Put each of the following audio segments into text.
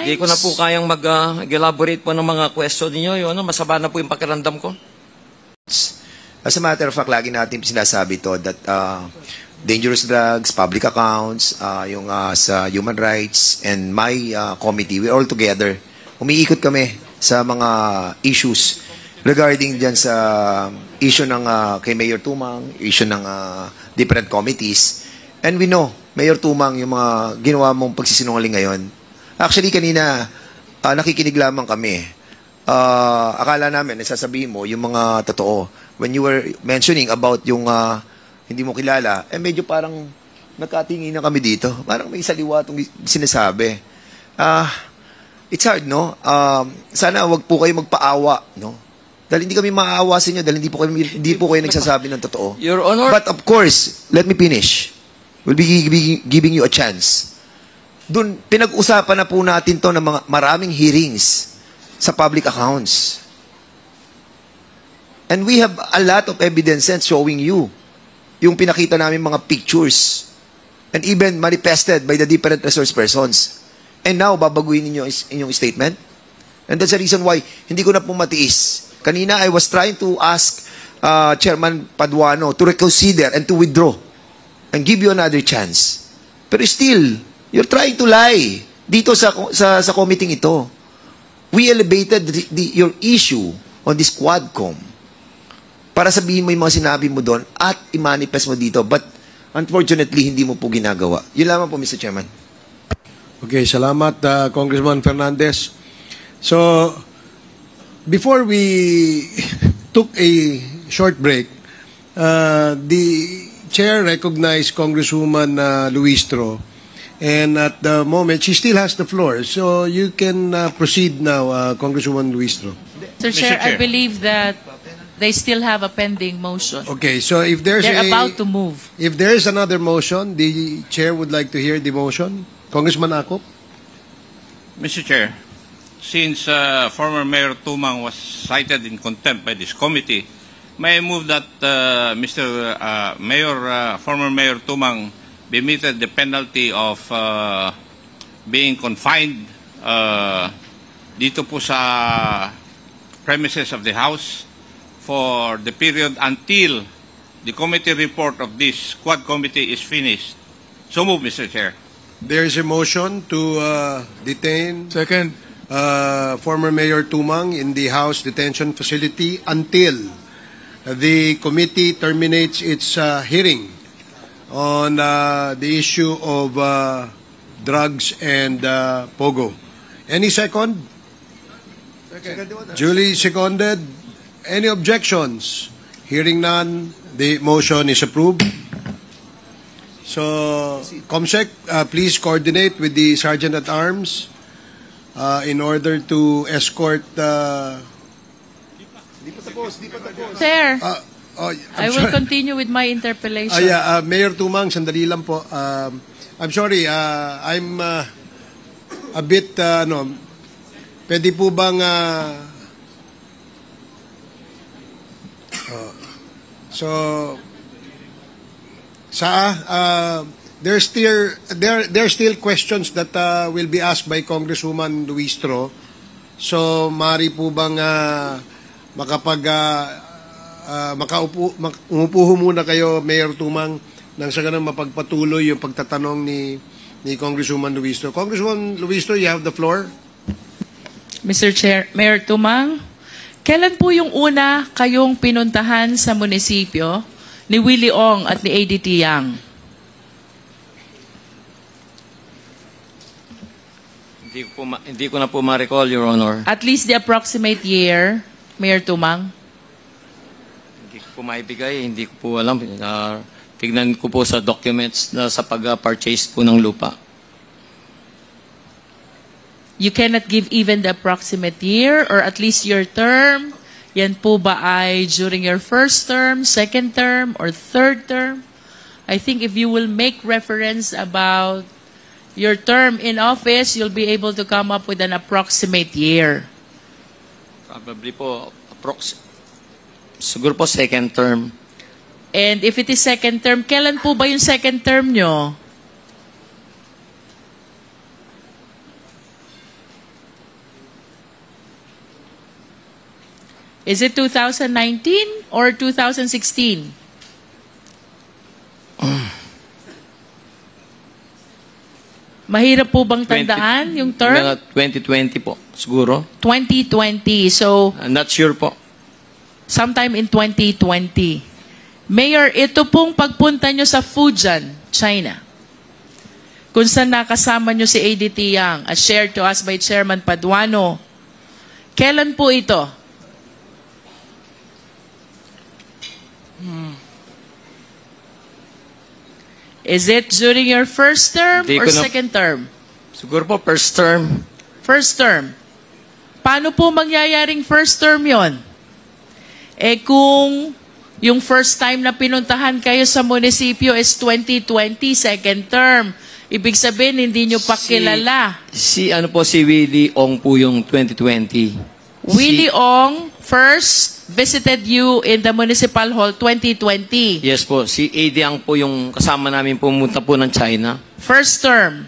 times. Hindi ko na po kayang mag-elaborate po ng mga question niyo. Masama na po yung pakiramdam ko. As a matter of fact, lagi natin sinasabi to that dangerous drugs, public accounts, yung sa human rights, and my committee, we all together, umiikot kami sa mga issues regarding dyan sa issue ng kay Mayor Tumang, issue ng different committees. And we know, Mayor Tumang, yung mga ginawa mong pagsisinungaling ngayon. Actually, kanina, nakikinig lamang kami. Akala namin, nasasabihin mo yung mga totoo. When you were mentioning about yung hindi mo kilala, medyo parang nagkatingin na kami dito. Parang may saliwa itong sinasabi. It's hard, no? Sana wag po kayo magpaawa, no? Dahil hindi kami maaawa sa inyo, dahil hindi po kayo nagsasabi ng totoo. Your Honor. But of course, let me finish. We'll be giving you a chance. Doon, pinag-usapan na po natin to ng mga maraming hearings sa public accounts. And we have a lot of evidences showing you yung pinakita namin mga pictures and even manifested by the different resource persons. And now, babaguhin ninyo inyong statement? And that's the reason why hindi ko na po matiis. Kanina, I was trying to ask Chairman Paduano to reconsider and to withdraw and give you another chance. Pero still, you're trying to lie dito sa committee ito. We elevated your issue on this Quadcom para sabihin mo yung mga sinabi mo doon at i-manifest mo dito. But unfortunately, hindi mo po ginagawa. Yun lamang po, Mr. Chairman. Okay, salamat, Congressman Fernandez. So, before we took a short break, the chair recognized Congresswoman Luistro, and at the moment, she still has the floor. So, you can proceed now, Congresswoman Luistro. Mr. Chair, I believe that they still have a pending motion. Okay, so if there's They're about to move. If there is another motion, the chair would like to hear the motion. Congressman Akop? Mr. Chair, since former Mayor Tumang was cited in contempt by this committee, may I move that former Mayor Tumang be meted the penalty of being confined dito po sa premises of the House for the period until the committee report of this Quad Committee is finished. So move, Mr. Chair. There is a motion to detain Second. Former Mayor Tumang in the House detention facility until the committee terminates its hearing on the issue of drugs and POGO. Any second? Duly seconded. Any objections? Hearing none, the motion is approved. So, COMSEC, please coordinate with the Sergeant at Arms in order to escort. Sir, I will continue with my interpellation. Mayor Tumang, sandali lang po. I'm sorry, I'm a bit, pwede po bang, there's still questions that will be asked by Congresswoman Luistro. So, maaari po bang umupo muna kayo, Mayor Tumang, nang sa ganun mapagpatuloy yung pagtatanong ni Congresswoman Luistro. Congresswoman Luistro, you have the floor. Mr. Chair, Mayor Tumang, kailan po yung una kayong pinuntahan sa munisipyo ni Willie Ong at ni ADT Yang? Hindi ko na po ma-recall, Your Honor. At least the approximate year, Mayor Tumang? Hindi ko po maibigay, hindi ko po alam. Tignan ko po sa documents na sa pag-purchase po ng lupa. You cannot give even the approximate year or at least your term? Yan po ba ay during your first term, second term, or third term? I think if you will make reference about your term in office, you'll be able to come up with an approximate year. Probably po, siguro po second term. And if it is second term, kailan po ba yung second term nyo? Is it 2019 or 2016? Mahirap po bang tandaan yung term? Mga 2020 po, siguro. 2020. So, I'm not sure po. sometime in 2020. Mayor, ito pong pagpunta nyo sa Fujian, China, kung saan nakasama nyo si ADT Yang, as shared to us by Chairman Paduano. Kailan po ito? Is it during your first term Di or ko na- second term? Siguro po, first term. First term. Paano po mangyayaring first term yon? Eh kung yung first time na pinuntahan kayo sa munisipyo is 2020, second term, ibig sabihin hindi nyo pa kilala. Si Willie Ong po yung 2020. Willie Ong first visited you in the Municipal Hall 2020. Yes po, si AD Ang po yung kasama namin pumunta po ng China. First term.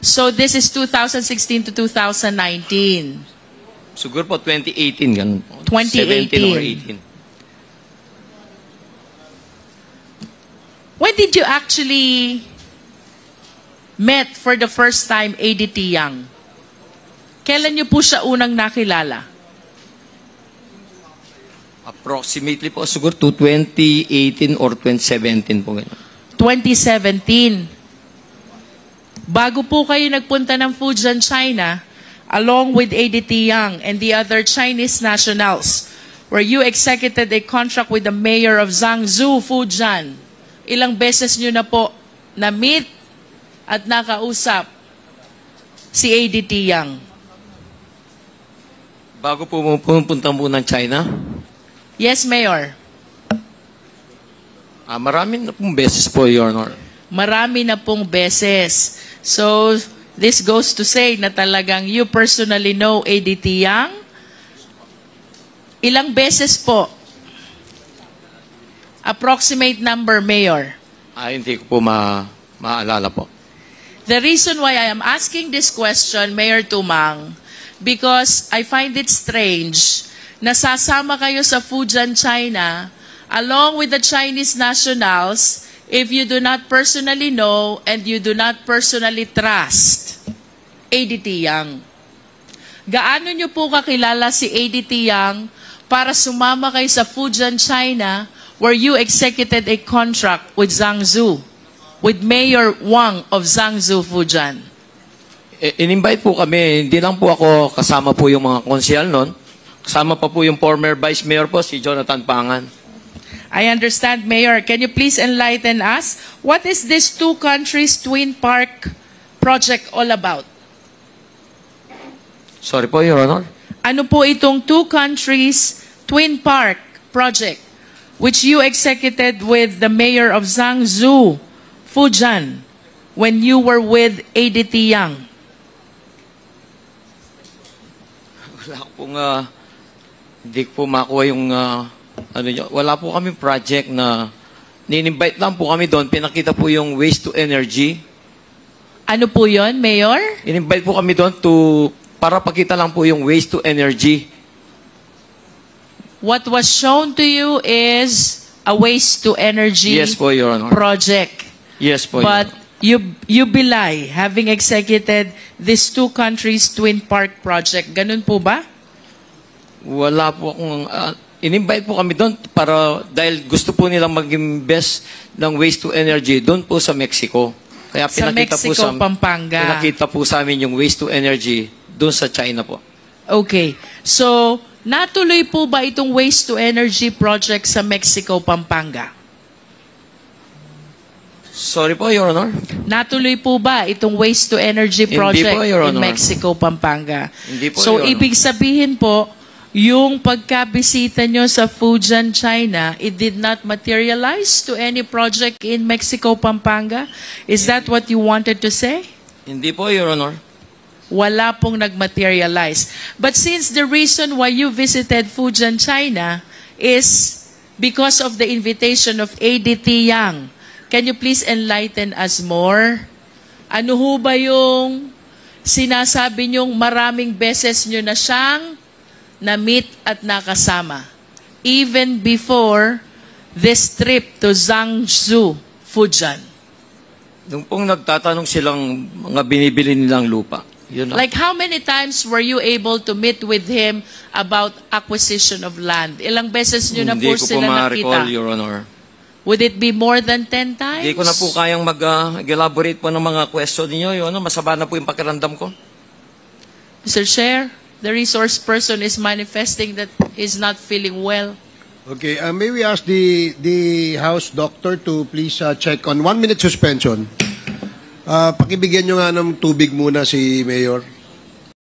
So this is 2016 to 2019. Siguro po 2018, ganun po. 2018. 17 or 18. When did you actually met for the first time ADT Yang? Kailan niyo po siya unang nakilala? Approximately po, siguro to 2018 or 2017 po. Ganun. 2017. Bago po kayo nagpunta ng Fujian, China, along with ADT Yang and the other Chinese nationals, where you executed a contract with the mayor of Zhangzhou, Fujian. Ilang beses nyo na po na-meet at nakausap si ADT Yang? Bago po pumunta po ng China, Yes, Mayor. marami na pong beses po, Your Honor. Marami na pong beses. So, this goes to say na talagang you personally know ADT Yang. Ilang beses po? Approximate number, Mayor. Hindi ko po maalala po. The reason why I am asking this question, Mayor Tumang, because I find it strange na sasama kayo sa Fujian, China, along with the Chinese nationals, if you do not personally know and you do not personally trust ADT Yang. Gaano nyo po kakilala si ADT Yang para sumama kayo sa Fujian, China, where you executed a contract with Zhangzhou, with Mayor Wang of Zhangzhou, Fujian? In-invite po kami, hindi lang po ako kasama po yung mga konsyal noon. Kasama pa po yung former Vice Mayor po, si Jonathan Pangan. I understand, Mayor. Can you please enlighten us? What is this two countries twin park project all about? Sorry po, Your Honor. Ano po itong two countries twin park project which you executed with the mayor of Zhangzhou, Fujian, when you were with ADT Yang? Wala pong, hindi ko po makuha yung, wala po kami project na, nin-invite lang po kami doon, pinakita po yung waste to energy. Ano po yon, Mayor? In-invite po kami doon para pakita lang po yung waste to energy. What was shown to you is a waste to energy Yes po, Your Honor. project. Yes po, But Your Honor. you belie having executed this two countries twin park project. Ganun po ba? Wala po akong, in-invite po kami doon dahil gusto po nilang mag-invest ng waste to energy doon po sa Mexico. Kaya Sa pinakita Mexico, po sa Pampanga. Pinakita po sa amin yung waste to energy doon sa China po. Okay. So, natuloy po ba itong waste to energy project sa Mexico, Pampanga? Sorry po, Your Honor. Natuloy po ba itong waste to energy Hindi project po, Your in Honor. Mexico, Pampanga? Hindi po, So, Your Honor. ibig sabihin po, yung pagkabisita nyo sa Fujian, China, it did not materialize to any project in Mexico, Pampanga? Is that what you wanted to say? Hindi po, Your Honor. Wala pong nag-materialize. But since the reason why you visited Fujian, China is because of the invitation of ADT Yang, can you please enlighten us more? Ano ho ba yung sinasabi nyong maraming beses nyo na siyang na-meet at nakasama even before this trip to Zhangzhou, Fujian? Nung pong nagtatanong silang mga binibili nilang lupa. Yun lang. Like how many times were you able to meet with him about acquisition of land? Ilang beses nyo na Hindi po ko po sila ma-recall, nakita? Your Honor. Would it be more than 10 times? Hindi ko na po kayang mag-elaborate po ng mga question niyo. Yun, masama na po yung pakiramdam ko. Mr. Chair, the resource person is manifesting that he's not feeling well. Okay, may we ask the House Doctor to please check on 1-minute suspension. Pakibigyan nyo nga ng tubig muna si Mayor.